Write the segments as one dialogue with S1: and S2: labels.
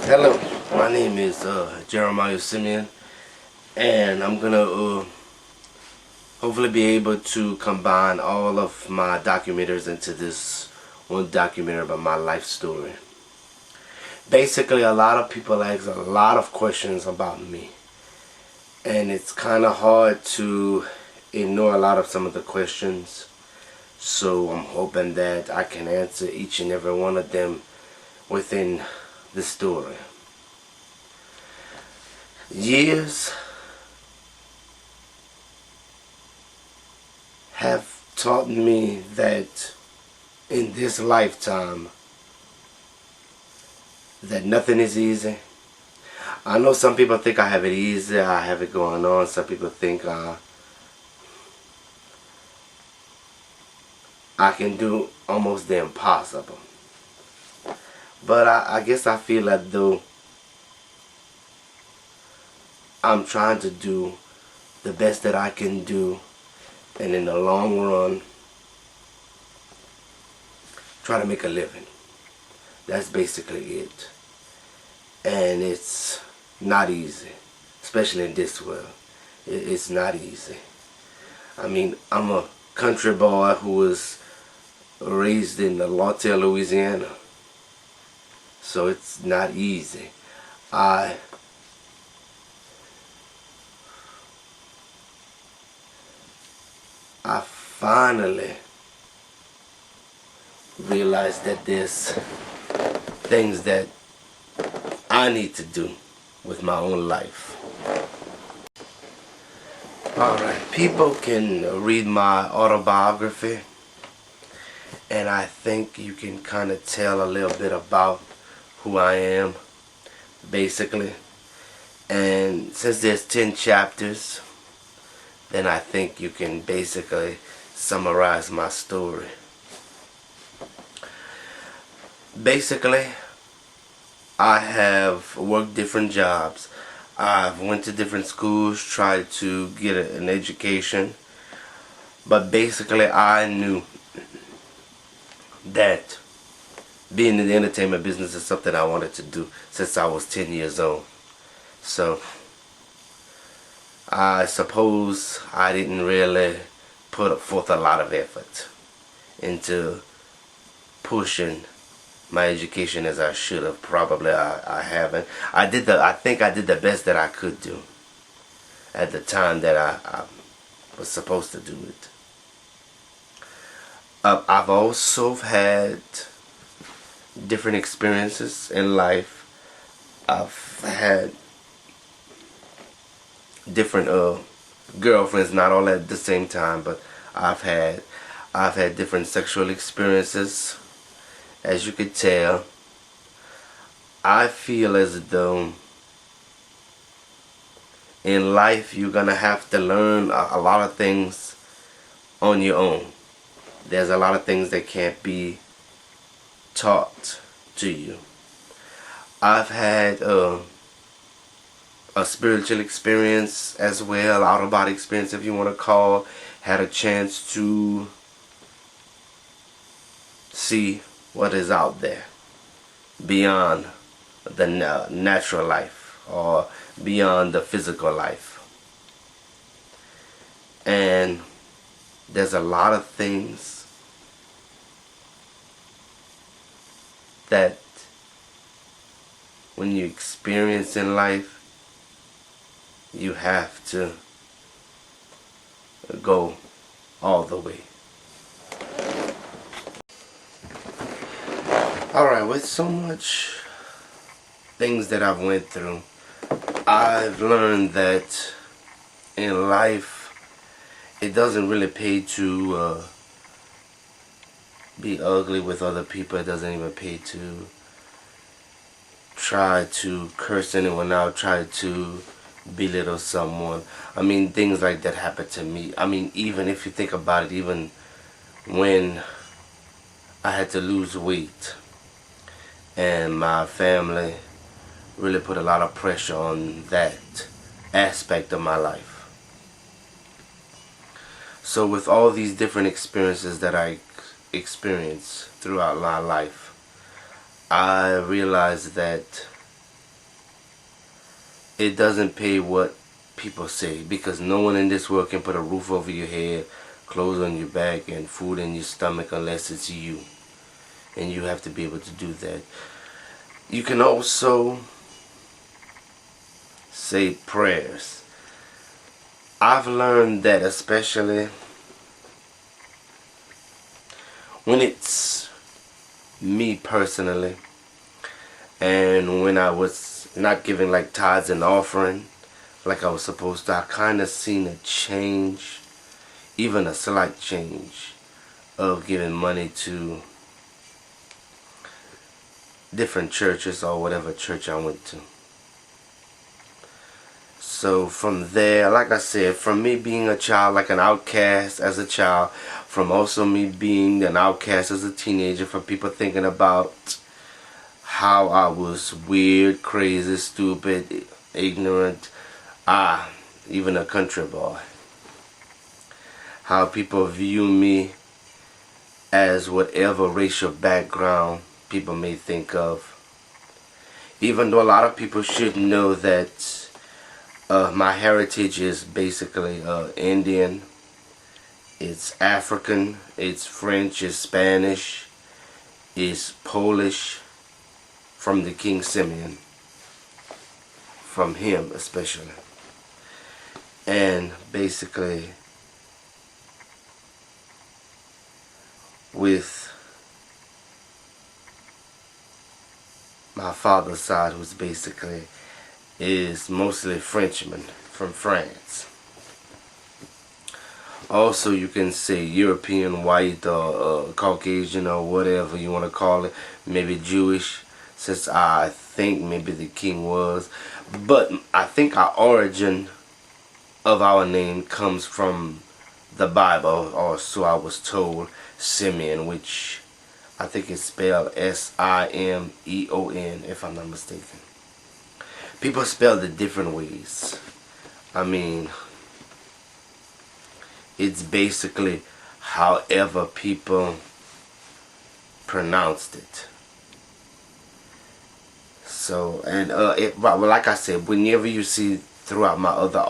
S1: Hello, my name is Jeremiah Semien, and I'm gonna hopefully be able to combine all of my documentaries into this one documentary about my life story. Basically, a lot of people ask a lot of questions about me, and it's kind of hard to ignore a lot of some of the questions. So I'm hoping that I can answer each and every one of them within the story. Years have taught me that in this lifetime that nothing is easy. I know some people think I have it easy, I have it going on. Some people think I can do almost the impossible. But I guess I feel as though I'm trying to do the best that I can do, and in the long run try to make a living. That's basically it. And it's not easy, especially in this world. It's not easy. I mean, I'm a country boy who was raised in Lawton, Louisiana, so it's not easy. I finally realized that there's things that I need to do with my own life. Alright, people can read my autobiography, and I think you can kind of tell a little bit about who I am, basically. And since there's 10 chapters, then I think you can basically summarize my story. Basically, I have worked different jobs. I've went to different schools, tried to get an education. But basically, I knew that being in the entertainment business is something I wanted to do since I was 10 years old. So I suppose I didn't really put forth a lot of effort into pushing my education as I should have. Probably I haven't. I think I did the best that I could do at the time that I was supposed to do it. I've also had different experiences in life. I've had different girlfriends, not all at the same time, but I've had different sexual experiences. As you could tell, I feel as though in life you're gonna have to learn a lot of things on your own. There's a lot of things that can't be taught to you. I've had a spiritual experience as well, out of body experience if you want to call. Had a chance to see what is out there beyond the natural life or beyond the physical life. And there's a lot of things that when you experience in life, you have to go all the way. Alright, with so much things that I've went through, I've learned that in life it doesn't really pay to be ugly with other people. It doesn't even pay to try to curse anyone out, try to belittle someone. I mean, things like that happen to me. I mean, even if you think about it, even when I had to lose weight and my family really put a lot of pressure on that aspect of my life. So with all these different experiences that I experienced throughout my life, I realized that it doesn't pay what people say, because no one in this world can put a roof over your head, clothes on your back, and food in your stomach unless it's you. And you have to be able to do that. You can also say prayers. I've learned that, especially when it's me personally, and when I was not giving like tithes and offering like I was supposed to, I kind of seen a change, even a slight change, of giving money to different churches or whatever church I went to. So from there, like I said, from me being a child, like an outcast as a child, from also me being an outcast as a teenager, from people thinking about how I was weird, crazy, stupid, ignorant, even a country boy. How people view me as whatever racial background people may think of. Even though a lot of people should know that my heritage is basically Indian, it's African, it's French, it's Spanish, it's Polish, from the King Semien, from him especially. And basically with my father's side, who's basically is mostly Frenchman from France. Also, you can say European, white, or Caucasian, or whatever you want to call it. Maybe Jewish, since I think maybe the king was. But I think our origin of our name comes from the Bible, or so I was told, Semien, which I think is spelled Simeon, if I'm not mistaken. People spell it different ways. I mean, it's basically however people pronounced it. So, and well, like I said, whenever you see throughout my other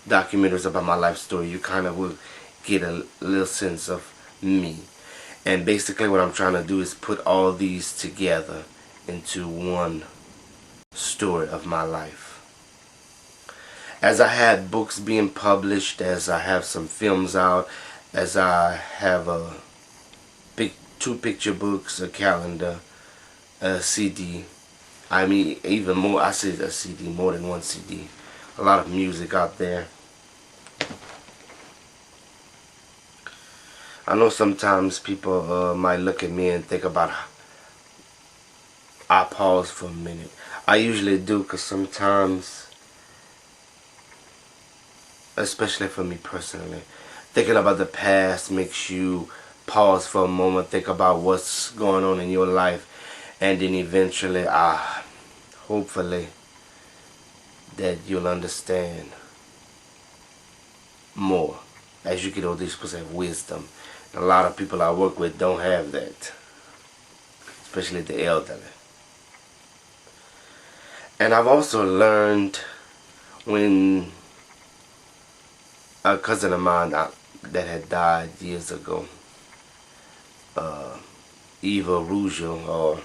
S1: documentaries about my life story, you kind of will get a little sense of me. And basically what I'm trying to do is put all these together into one story of my life. As I had books being published, as I have some films out, as I have two picture books, a calendar, a CD. I mean, even more, I say a CD, more than one CD. A lot of music out there. I know sometimes people might look at me and think about, I pause for a minute. I usually do, because sometimes, especially for me personally, thinking about the past makes you pause for a moment, think about what's going on in your life, and then eventually, hopefully, that you'll understand more as you get older. You're supposed to have wisdom. And a lot of people I work with don't have that, especially the elderly. And I've also learned, when a cousin of mine that had died years ago, Eva Rougeau, or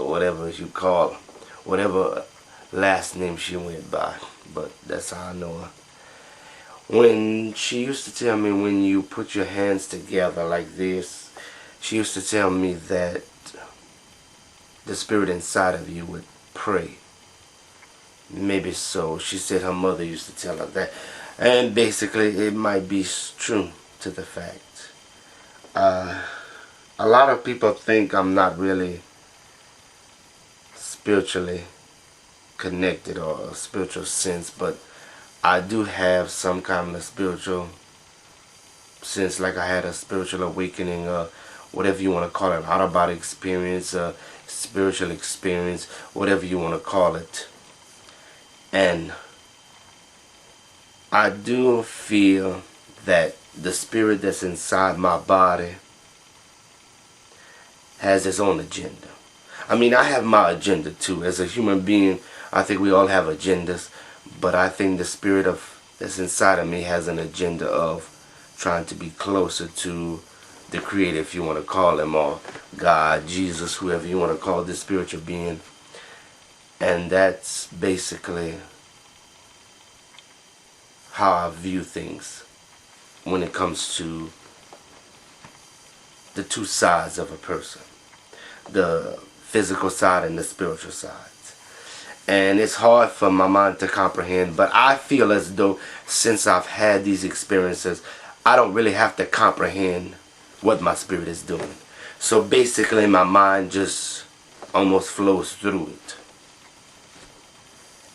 S1: whatever you call her, whatever last name she went by, but that's how I know her. When she used to tell me, when you put your hands together like this, she used to tell me that the spirit inside of you would pray. Maybe so. She said her mother used to tell her that. And basically it might be true to the fact. A lot of people think I'm not really spiritually connected or a spiritual sense, but I do have some kind of spiritual sense, like I had a spiritual awakening, whatever you want to call it, out-of-body experience, spiritual experience, whatever you want to call it. And I do feel that the spirit that's inside my body has its own agenda. I mean, I have my agenda too. As a human being, I think we all have agendas, but I think the spirit of that's inside of me has an agenda of trying to be closer to the Creator, if you want to call Him, or God, Jesus, whoever you want to call this spiritual being. And that's basically how I view things when it comes to the two sides of a person, the physical side and the spiritual side. And it's hard for my mind to comprehend, but I feel as though since I've had these experiences, I don't really have to comprehend what my spirit is doing. So basically my mind just almost flows through it.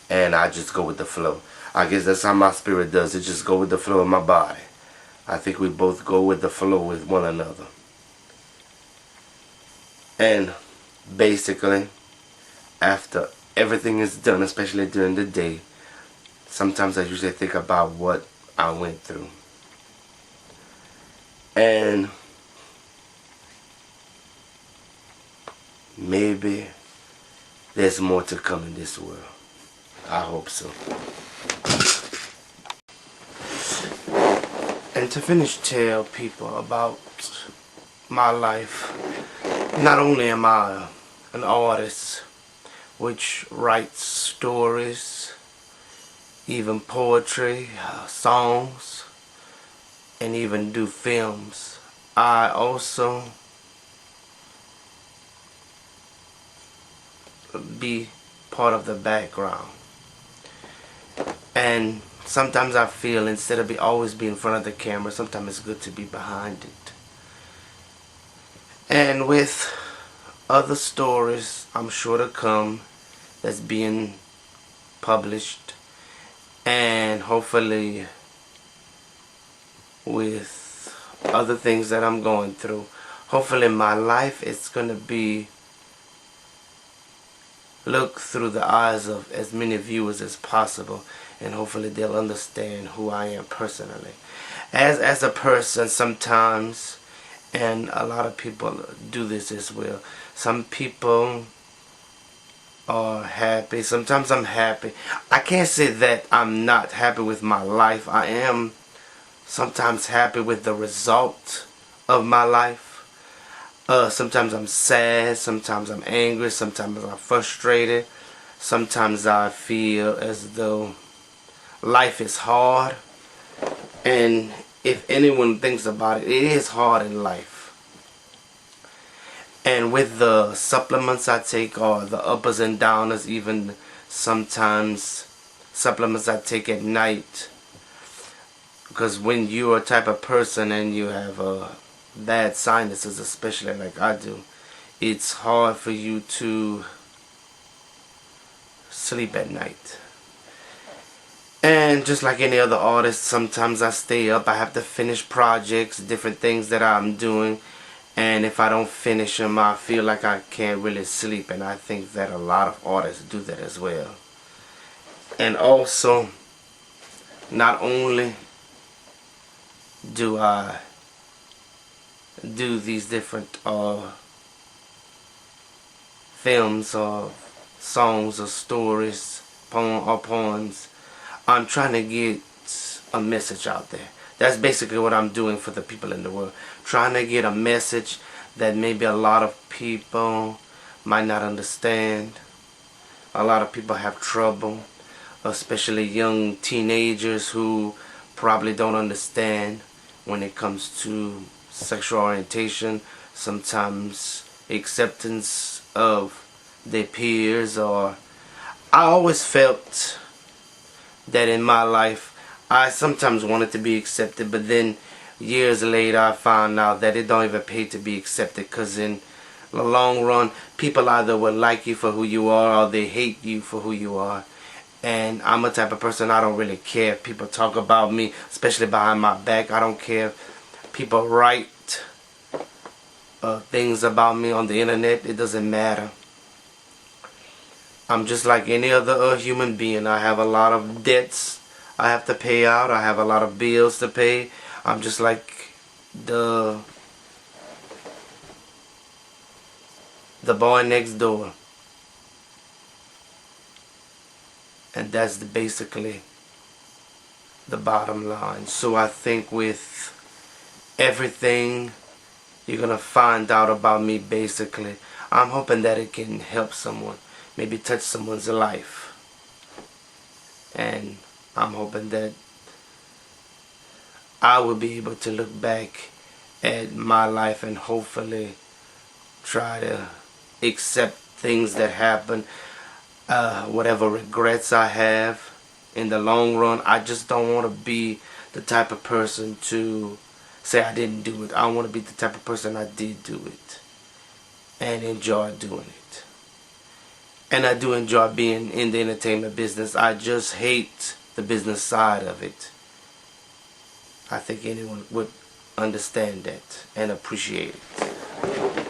S1: And I just go with the flow. I guess that's how my spirit does. It just go with the flow of my body. I think we both go with the flow with one another. And basically, after everything is done, especially during the day, sometimes I usually think about what I went through. And maybe there's more to come in this world. I hope so. And to finish, tell people about my life. Not only am I an artist which writes stories, even poetry, songs, and even do films, I also be part of the background. And sometimes I feel instead of always be in front of the camera, sometimes it's good to be behind it. And with other stories I'm sure to come that's being published, and hopefully with other things that I'm going through, hopefully my life is going to be look through the eyes of as many viewers as possible, and hopefully they'll understand who I am personally. As a person, sometimes, and a lot of people do this as well, some people are happy. Sometimes I'm happy. I can't say that I'm not happy with my life. I am sometimes happy with the result of my life. Sometimes I'm sad, sometimes I'm angry, sometimes I'm frustrated, sometimes I feel as though life is hard. And if anyone thinks about it, it is hard in life. And with the supplements I take, or the uppers and downers, even sometimes supplements I take at night, because when you're a type of person and you have bad sinuses, especially like I do, it's hard for you to sleep at night. And just like any other artist, sometimes I stay up. I have to finish projects, different things that I'm doing, and if I don't finish them, I feel like I can't really sleep. And I think that a lot of artists do that as well. And also, not only do I do these different films or songs or stories, poems, I'm trying to get a message out there. That's basically what I'm doing for the people in the world. Trying to get a message that maybe a lot of people might not understand. A lot of people have trouble, especially young teenagers who probably don't understand when it comes to sexual orientation, sometimes acceptance of their peers. Or I always felt that in my life I sometimes wanted to be accepted, but then years later I found out that it don't even pay to be accepted, because in the long run people either will like you for who you are or they hate you for who you are. And I'm a type of person, I don't really care if people talk about me, especially behind my back. I don't care if people write things about me on the internet. It doesn't matter. I'm just like any other human being. I have a lot of debts I have to pay out. I have a lot of bills to pay. I'm just like the boy next door. And that's basically the bottom line. So I think with everything you're gonna find out about me, basically, I'm hoping that it can help someone, maybe touch someone's life. And I'm hoping that I will be able to look back at my life and hopefully try to accept things that happen, whatever regrets I have in the long run. I just don't want to be the type of person to say I didn't do it. I want to be the type of person I did do it and enjoy doing it. And I do enjoy being in the entertainment business. I just hate the business side of it. I think anyone would understand that and appreciate it.